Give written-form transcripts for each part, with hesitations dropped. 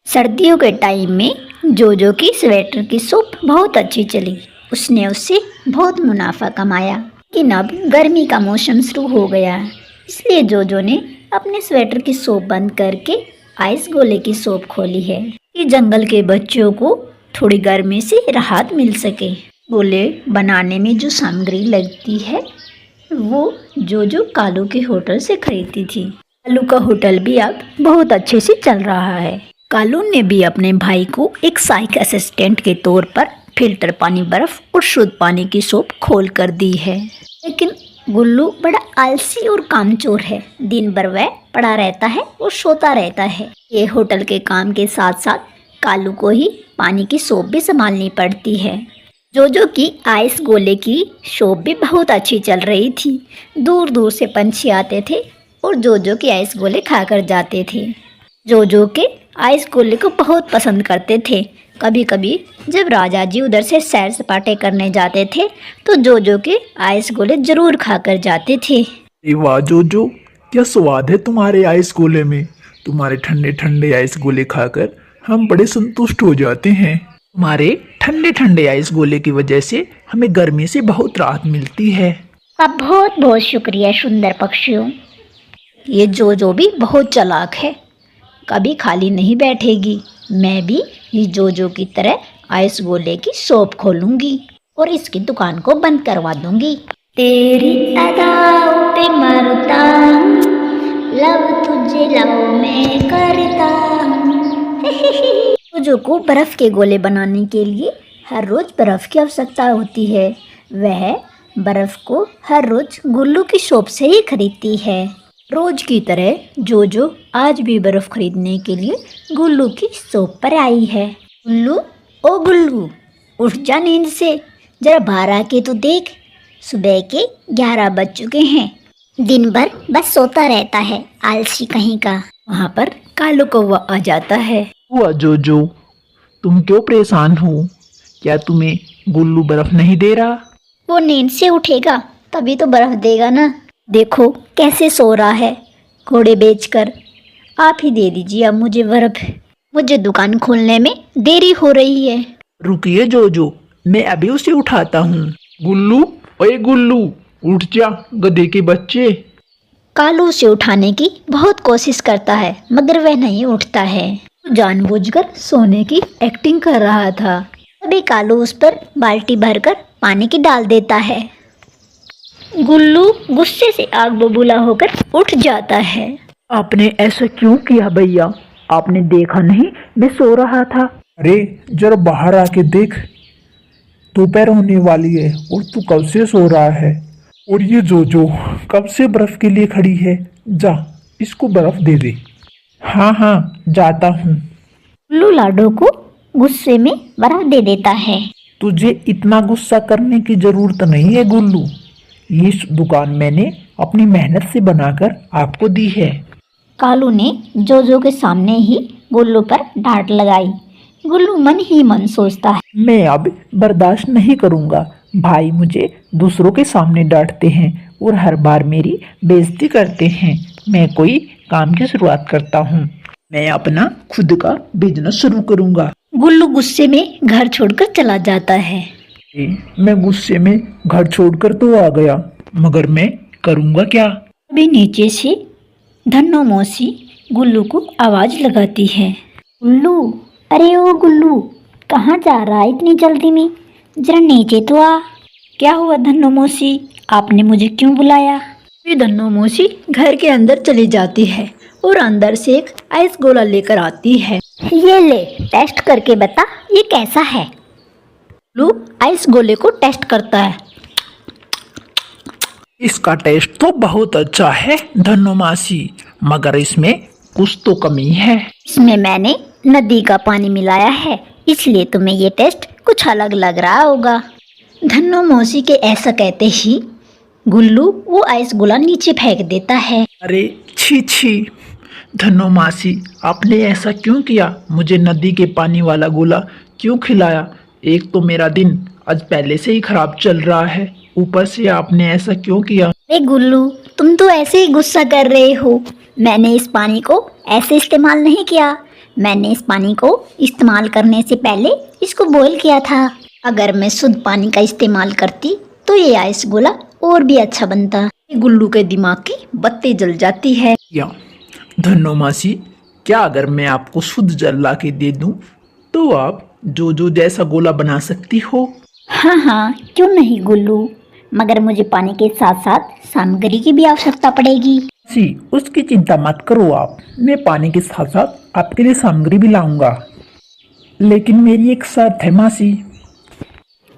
सर्दियों के टाइम में जोजो की स्वेटर की सोप बहुत अच्छी चली। उसने उससे बहुत मुनाफा कमाया। लेकिन अब गर्मी का मौसम शुरू हो गया, इसलिए जोजो ने अपने स्वेटर की सोप बंद करके आइस गोले की सोप खोली है कि जंगल के बच्चों को थोड़ी गर्मी से राहत मिल सके। गोले बनाने में जो सामग्री लगती है वो जोजो कालू के होटल से खरीदती थी। कालू का होटल भी अब बहुत अच्छे से चल रहा है। कालू ने भी अपने भाई को एक सहायक असिस्टेंट के तौर पर फिल्टर पानी, बर्फ और शुद्ध पानी की सोप खोल कर दी है। लेकिन गुल्लू बड़ा आलसी और कामचोर है। दिन भर वह पड़ा रहता है और सोता रहता है। ये होटल के काम के साथ साथ कालू को ही पानी की सोप भी संभालनी पड़ती है। जोजो की आइस गोले की शॉप भी बहुत अच्छी चल रही थी। दूर दूर से पंछी आते थे और जोजो की आइस गोले खाकर जाते थे। जोजो के आइस गोले को बहुत पसंद करते थे। कभी कभी जब राजा जी उधर से सैर सपाटे करने जाते थे तो जोजो के आइस गोले जरूर खाकर जाते थे। वाह जोजो, क्या स्वाद है तुम्हारे आइस गोले में। तुम्हारे ठंडे ठंडे आइस गोले खाकर हम बड़े संतुष्ट हो जाते हैं। तुम्हारे ठंडे ठंडे आइस गोले की वजह से हमें गर्मी से बहुत राहत मिलती है। अब बहुत बहुत शुक्रिया सुंदर पक्षियों। ये जोजो भी बहुत चालाक है, कभी खाली नहीं बैठेगी। मैं भी इस जोजो की तरह आइस गोले की शॉप खोलूंगी और इसकी दुकान को बंद करवा दूंगी। तेरी अदाओं पे मरता हूँ, लव तुझे लव मैं करता हूँ। जोजो को बर्फ के गोले बनाने के लिए हर रोज बर्फ की आवश्यकता होती है। वह बर्फ को हर रोज गुल्लू की शॉप से ही खरीदती है। रोज की तरह जोजो आज भी बर्फ खरीदने के लिए गुल्लू की शॉप पर आई है। गुल्लू, ओ गुल्लू, उठ जा नींद से, जरा बाहर आके तो देख। सुबह के 11 बज चुके हैं। दिन भर बस सोता रहता है, आलसी कहीं का। वहाँ पर कालू कौवा आ जाता है। हुआ जोजो, तुम क्यों परेशान हो? क्या तुम्हें गुल्लू बर्फ नहीं दे रहा? वो नींद से उठेगा तभी तो बर्फ देगा ना। देखो कैसे सो रहा है घोड़े बेचकर। आप ही दे दीजिए अब मुझे बर्फ, मुझे दुकान खोलने में देरी हो रही है। रुकिए जोजो, मैं अभी उसे उठाता हूँ। गुल्लू, ओए गुल्लू, उठ जा गधे के बच्चे। कालू उसे उठाने की बहुत कोशिश करता है मगर वह नहीं उठता है। जानबूझकर सोने की एक्टिंग कर रहा था। तभी कालू उस पर बाल्टी भरकर पानी की डाल देता है। गुल्लू गुस्से से आग बबूला होकर उठ जाता है। आपने ऐसा क्यों किया भैया? आपने देखा नहीं मैं सो रहा था? अरे जरा बाहर आके देख, दोपहर होने वाली है और तू कब से सो रहा है। और ये जोजो कब से बर्फ के लिए खड़ी है। जा इसको बर्फ दे दे। हाँ हाँ जाता हूँ। गुल्लू लाडो को गुस्से में बर्फ दे देता है। तुझे इतना गुस्सा करने की जरूरत नहीं है गुल्लू। ये दुकान मैंने अपनी मेहनत से बनाकर आपको दी है। कालू ने जोजो के सामने ही गुल्लू पर डांट लगाई। गुल्लू मन ही मन सोचता है, मैं अब बर्दाश्त नहीं करूँगा। भाई मुझे दूसरों के सामने डांटते हैं और हर बार मेरी बेइज्जती करते हैं। मैं कोई काम की शुरुआत करता हूँ। मैं अपना खुद का बिजनेस शुरू करूँगा। गुल्लू गुस्से में घर छोड़कर चला जाता है। मैं गुस्से में घर छोड़कर तो आ गया, मगर मैं करूँगा क्या? अभी नीचे से धन्नो मौसी गुल्लू को आवाज लगाती है। गुल्लू, अरे ओ गुल्लू, कहाँ जा रहा है इतनी जल्दी में? जरा नीचे तो आ। क्या हुआ धन्नो मौसी, आपने मुझे क्यों बुलाया? धन्नो मौसी घर के अंदर चली जाती है और अंदर से एक आइस गोला लेकर आती है। ये ले, टेस्ट करके बता ये कैसा है। गुल्लू आइस गोले को टेस्ट करता है। इसका टेस्ट तो बहुत अच्छा है धन्नो मासी, मगर इसमें कुछ तो कमी है। इसमें मैंने नदी का पानी मिलाया है, इसलिए तुम्हें ये टेस्ट कुछ अलग लग रहा होगा। धन्नो मौसी के ऐसा कहते ही गुल्लू वो आइस गोला नीचे फेंक देता है। अरे छी छी, धन्नो मासी आपने ऐसा क्यों किया? मुझे नदी के पानी वाला गोला क्यों खिलाया? एक तो मेरा दिन आज पहले से ही खराब चल रहा है, ऊपर से आपने ऐसा क्यों किया? अरे गुल्लू, तुम तो ऐसे ही गुस्सा कर रहे हो। मैंने इस पानी को ऐसे इस्तेमाल नहीं किया। मैंने इस पानी को इस्तेमाल करने से पहले इसको बॉईल किया था। अगर मैं शुद्ध पानी का इस्तेमाल करती तो ये आइस गोला और भी अच्छा बनता। गुल्लू के दिमाग की बत्ती जल जाती है। या धन्नो मासी, क्या अगर मैं आपको शुद्ध जल ला के दे दूं तो आप जो जैसा गोला बना सकती हो? हाँ हाँ, क्यों नहीं गुल्लू, मगर मुझे पानी के साथ साथ सामग्री की भी आवश्यकता पड़ेगी। जी, उसकी चिंता मत करो आप, मैं पानी के साथ साथ आपके लिए सामग्री भी लाऊंगा। लेकिन मेरी एक शर्त है मासी,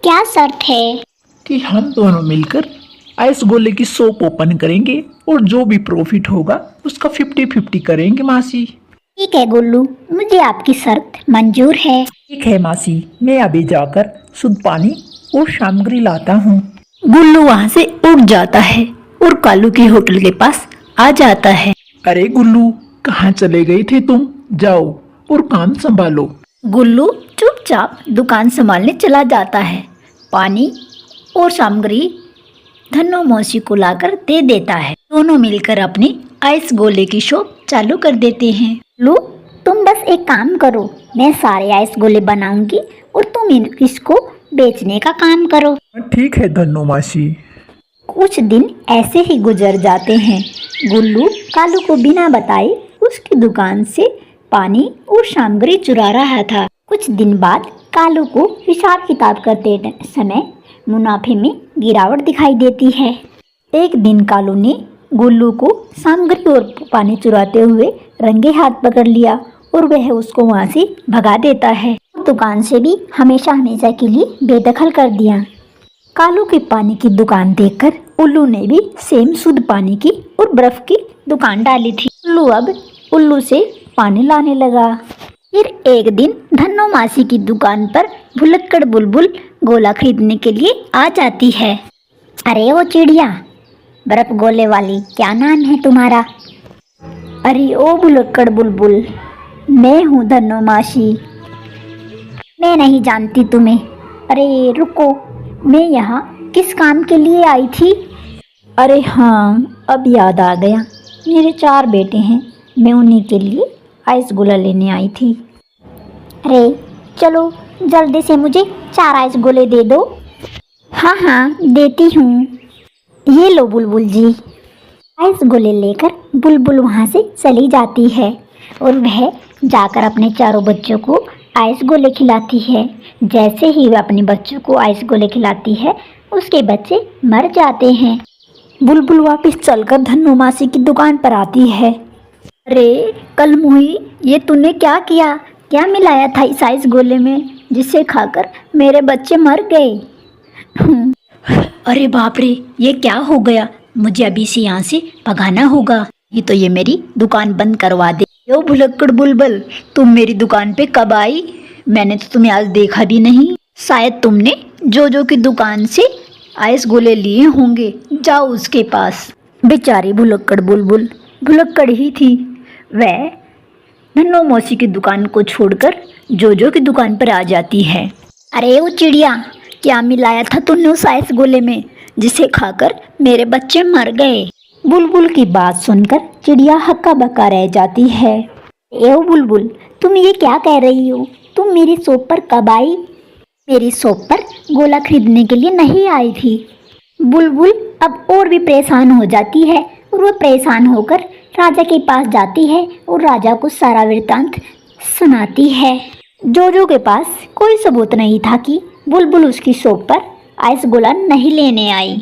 क्या शर्त है? कि हम दोनों मिलकर आइस गोले की शॉप ओपन करेंगे और जो भी प्रॉफिट होगा उसका 50-50 करेंगे मासी। ठीक है गुल्लू, मुझे आपकी शर्त मंजूर है। ठीक है मासी, मैं अभी जाकर शुद्ध पानी और सामग्री लाता हूँ। गुल्लू वहाँ से उठ जाता है और कालू के होटल के पास आ जाता है। अरे गुल्लू, कहाँ चले गए थे तुम? जाओ और काम संभालो। गुल्लू चुपचाप दुकान संभालने चला जाता है। पानी और सामग्री धन्नो मौसी को लाकर दे देता है। दोनों मिलकर अपनी आइस गोले की शॉप चालू कर देते हैं। लो, तुम बस एक काम करो, मैं सारे आइस गोले बनाऊंगी और तुम इसको बेचने का काम करो। ठीक है धन्नो मासी। कुछ दिन ऐसे ही गुजर जाते हैं। गुल्लू कालू को बिना बताए उसकी दुकान से पानी और सामग्री चुरा रहा था। कुछ दिन बाद कालू को हिसाब किताब करते समय मुनाफे में गिरावट दिखाई देती है। एक दिन कालू ने गुल्लू को सामग्री और पानी चुराते हुए रंगे हाथ पकड़ लिया और वह उसको वहाँ से भगा देता है। दुकान से भी हमेशा हमेशा के लिए बेदखल कर दिया। कालू की पानी की दुकान देखकर उल्लू ने भी सेम शुद्ध पानी की और बर्फ की दुकान डाली थी। उल्लू से पानी लाने लगा। फिर एक दिन धन्नो मासी की दुकान पर भुलक्कड़ बुलबुल गोला खरीदने के लिए आ जाती है। अरे वो चिड़िया, बर्फ गोले वाली, क्या नाम है तुम्हारा? अरे ओ भुलक्कड़ बुलबुल, मैं हूँ धन्नो मासी। मैं नहीं जानती तुम्हें। अरे रुको, मैं यहाँ किस काम के लिए आई थी? अरे हाँ, अब याद आ गया, मेरे 4 बेटे हैं, मैं उन्हीं के लिए आइस गोला लेने आई थी। अरे चलो जल्दी से मुझे 4 आइस गोले दे दो। हाँ हाँ, देती हूँ। ये लो बुलबुल जी। आइस गोले लेकर बुलबुल वहाँ से चली जाती है और वह जाकर अपने चारों बच्चों को आइस गोले खिलाती है। जैसे ही वह अपने बच्चों को आइस गोले खिलाती है, उसके बच्चे मर जाते हैं। बुलबुल वापस चलकर धन्नो मासी की दुकान पर आती है। अरे कल मुही, ये तूने क्या किया? क्या मिलाया था इस आइस गोले में जिसे खाकर मेरे बच्चे मर गए? अरे बाप रे, ये क्या हो गया? मुझे अभी से यहाँ से भगाना होगा, ये तो ये मेरी दुकान बंद करवा दे। यो भुलक्कड़ बुलबुल, तुम मेरी दुकान पे कब आई? मैंने तो तुम्हें आज देखा भी नहीं। शायद तुमने जो की दुकान से आइस गोले लिए होंगे, जाओ उसके पास। बेचारी भुलक्कड़ बुलबुल भुलक्कड़ ही थी। वह धन्नो मौसी की दुकान को छोड़कर जो की दुकान पर आ जाती है। अरे वो चिड़िया, क्या मिलाया था तूने उस आइस गोले में जिसे खाकर मेरे बच्चे मर गए? बुलबुल की बात सुनकर चिड़िया हक्का बक्का रह जाती है। ए बुलबुल, तुम ये क्या कह रही हो? तुम मेरी शॉप पर कब आई? मेरी शॉप पर गोला खरीदने के लिए नहीं आई थी। बुलबुल अब और भी परेशान हो जाती है और वह परेशान होकर राजा के पास जाती है और राजा को सारा वृत्तांत सुनाती है। जो के पास कोई सबूत नहीं था कि बुलबुल उसकी शॉप पर आइस गोला नहीं लेने आई।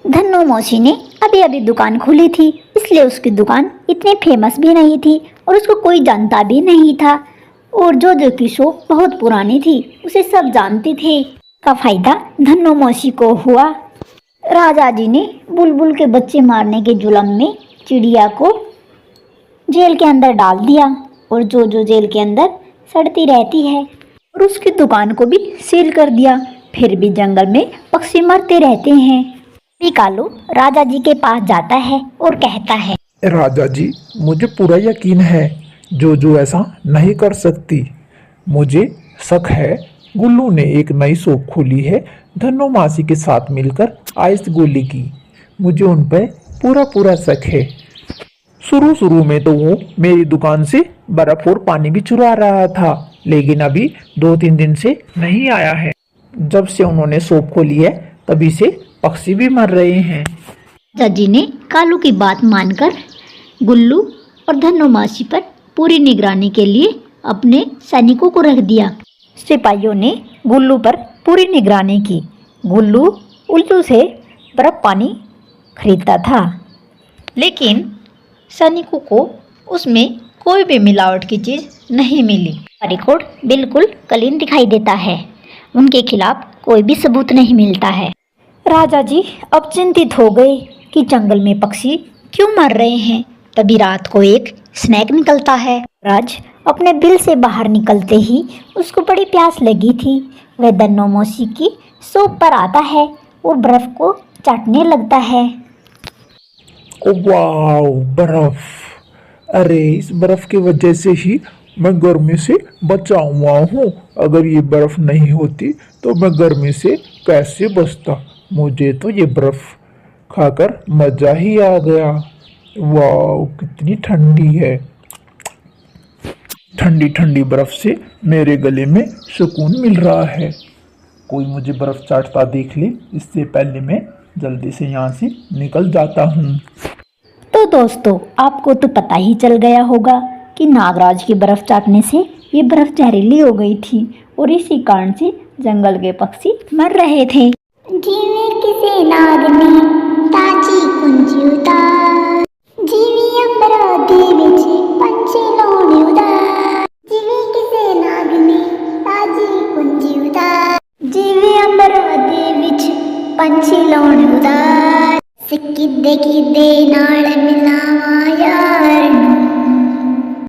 धन्नो मौसी ने अभी अभी दुकान खोली थी, इसलिए उसकी दुकान इतनी फेमस भी नहीं थी और उसको कोई जानता भी नहीं था। और जो की शॉप बहुत पुरानी थी, उसे सब जानते थे। का फायदा धन्नो मौसी को हुआ। राजा जी ने बुलबुल के बच्चे मारने के जुल्म में चिड़िया को जेल के अंदर डाल दिया और जो जेल के अंदर सड़ती रहती है, और उसकी दुकान को भी सील कर दिया। फिर भी जंगल में पक्षी मरते रहते हैं। कालू राजा जी के पास जाता है और कहता है, राजा जी, मुझे पूरा यकीन है जो ऐसा नहीं कर सकती। मुझे शक है गुल्लू ने एक नई शॉप खोली है धन्नो मासी के साथ मिलकर आइस गोली की। मुझे उन पर पूरा शक है। शुरू शुरू में तो वो मेरी दुकान से बर्फ और पानी भी चुरा रहा था, लेकिन अभी 2-3 दिन से नहीं आया है। जब से उन्होंने शॉप खोली है तभी से पक्षी भी मर रहे हैं। चाचा ने कालू की बात मानकर गुल्लू और धन्नो मासी पर पूरी निगरानी के लिए अपने सैनिकों को रख दिया। सिपाहियों ने गुल्लू पर पूरी निगरानी की। गुल्लू उल्लू से बर्फ पानी खरीदता था, लेकिन सैनिकों को उसमें कोई भी मिलावट की चीज़ नहीं मिली। रिकॉर्ड बिल्कुल क्लीन दिखाई देता है। उनके खिलाफ कोई भी सबूत नहीं मिलता है। राजा जी अब चिंतित हो गए कि जंगल में पक्षी क्यों मर रहे हैं। तभी रात को एक स्नेक निकलता है। राज अपने बिल से बाहर निकलते ही उसको बड़ी प्यास लगी थी। वह धन्नो मौसी की शॉप पर आता है और बर्फ को चाटने लगता है। वाह बर्फ! अरे इस बर्फ की वजह से ही मैं गर्मी से बचा हुआ हूँ। अगर ये बर्फ नहीं होती तो मैं गर्मी से कैसे बचता। मुझे तो ये बर्फ खाकर मजा ही आ गया। वाह कितनी ठंडी है। ठंडी ठंडी बर्फ से मेरे गले में सुकून मिल रहा है। कोई मुझे बर्फ चाटता देख ले, इससे पहले मैं जल्दी से यहाँ से निकल जाता हूँ। तो दोस्तों आपको तो पता ही चल गया होगा कि नागराज की बर्फ चाटने से ये बर्फ जहरीली हो गई थी और इसी कारण से जंगल के पक्षी मर रहे थे। जीवे किसे नाग ने ताजी कुंजी उतार, जीवी अपराधी विच पंछी लोड़ी उदार। जीवे किसे नाग ने ताजी कुंजी उतार, जीवी अपराधी विच पंछी लोड़ी उदार। सिक्की दे नाल मिलावा